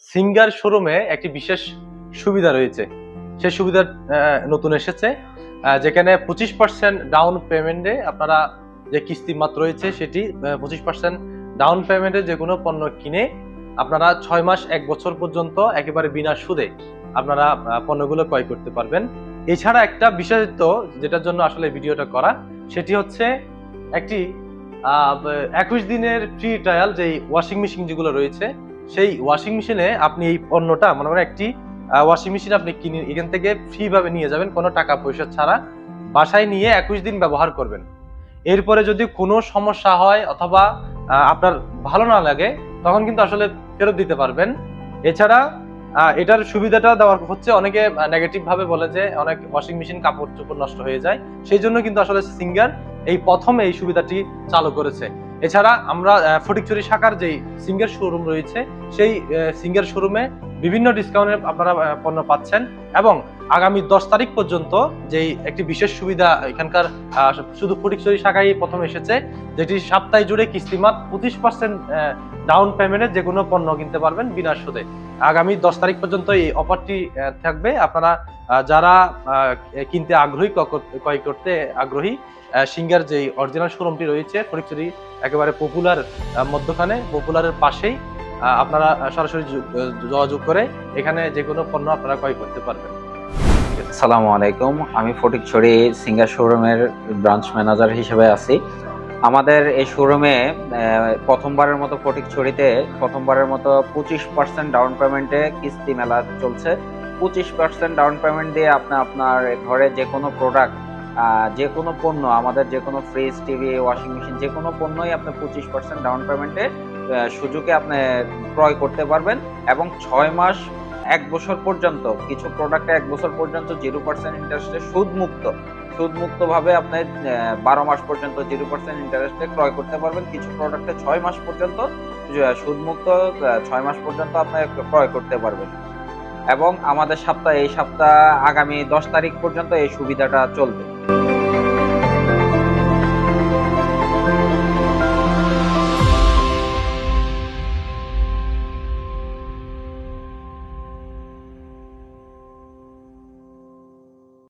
Singer শোরুমে একটি বিশেষ সুবিধা রয়েছে। সেই সুবিধা নতুন এসেছে, যেখানে 25% ডাউন পেমেন্টে আপনারা যে কিস্তি মাত্র রয়েছে সেটি 25% ডাউন পেমেন্টে যে কোনো পণ্য কিনে আপনারা 6 মাস 1 বছর পর্যন্ত একেবারে বিনা সুদে আপনারা পণ্যগুলো ক্রয় করতে পারবেন। এছাড়া একটা বিশেষত্ব যেটার জন্য আসলে ভিডিওটা করা, সেটি হচ্ছে একটি 21 দিনের ফ্রি ট্রায়াল। যেই ওয়াশিং মেশিন যেগুলো রয়েছে, সেই ওয়াশিং মেশিনে আপনি এই পণ্যটা মনে করেন একটি ওয়াশিং মেশিন আপনি কিনে এখান থেকে ফ্রি ভাবে নিয়ে যাবেন, কোনো টাকা পয়সা ছাড়া। বাসায় নিয়ে 21 দিন ব্যবহার করবেন। এরপরে যদি কোনো সমস্যা হয় অথবা আপনার ভালো না লাগে, তখন কিন্তু আসলে ফেরত দিতে পারবেন। এছাড়া এটার সুবিধাটা দেওয়ার হচ্ছে, অনেকে নেগেটিভ ভাবে বলে যে অনেক ওয়াশিং মেশিন কাপড় চোপড় নষ্ট হয়ে যায়, সেই জন্য কিন্তু আসলে সিঙ্গার এই প্রথম এই সুবিধাটি চালু করেছে। এছাড়া আমরা ফটিকছড়ি শাখার যেই সিঙ্গার শোরুম রয়েছে, সেই সিঙ্গার শোরুমে বিভিন্ন ডিসকাউন্টে আপনারা পণ্য পাচ্ছেন। এবং আগামী 10 তারিখ পর্যন্ত যেই একটি বিশেষ সুবিধা এখানকার শুধু ফটিকছড়ি শাখায় প্রথম এসেছে, যেটি সপ্তাহে জুড়ে কিস্তিমাত 25% ডাউন পেমেন্টে যে কোনো পণ্য কিনতে পারবেন বিনা সুদে। আগামী 10 তারিখ পর্যন্ত এই অফারটি থাকবে। আপনারা যারা কিনতে আগ্রহী, ক্রয় করতে আগ্রহী, সিঙ্গার যেই অরিজিনাল শোরুমটি রয়েছে ফটিকছড়ি একেবারে পপুলার মধ্যখানে, পপুলারের পাশেই আপনারা সরাসরি যোগাযোগ করে এখানে যে কোনো পণ্য আপনারা ক্রয় করতে পারবেন। আসসালামু আলাইকুম, আমি ফটিকছড়ি সিঙ্গার শোরুমের ব্রাঞ্চ ম্যানেজার হিসেবে আছি। আমাদের এই শোরুমে প্রথমবারের মতো ফটিকছড়িতে 25% ডাউন পেমেন্টে কিস্তি মেলা চলছে। 25% ডাউন পেমেন্ট দিয়ে আপনি আপনার ঘরে যে কোনো প্রোডাক্ট, যে কোনো পণ্য, আমাদের যে কোনো ফ্রিজ, টিভি, ওয়াশিং মেশিন, যে কোনো পণ্যই আপনি 25% ডাউন পেমেন্টে সুযোগে আপনি ক্রয় করতে পারবেন। এবং 6 মাস 1 বছর পর্যন্ত, কিছু প্রোডাক্টে 1 বছর পর্যন্ত 0% ইন্টারেস্টে সুদমুক্ত ভাবে আপনি 12 মাস পর্যন্ত 0% ইন্টারেস্টে ক্রয় করতে পারবেন। কিছু প্রোডাক্টে 6 মাস পর্যন্ত সুদমুক্ত, 6 মাস পর্যন্ত আপনি ক্রয় করতে পারবেন। এবং আমাদের এই সপ্তাহ আগামী 10 তারিখ পর্যন্ত এই সুবিধাটা চলবে।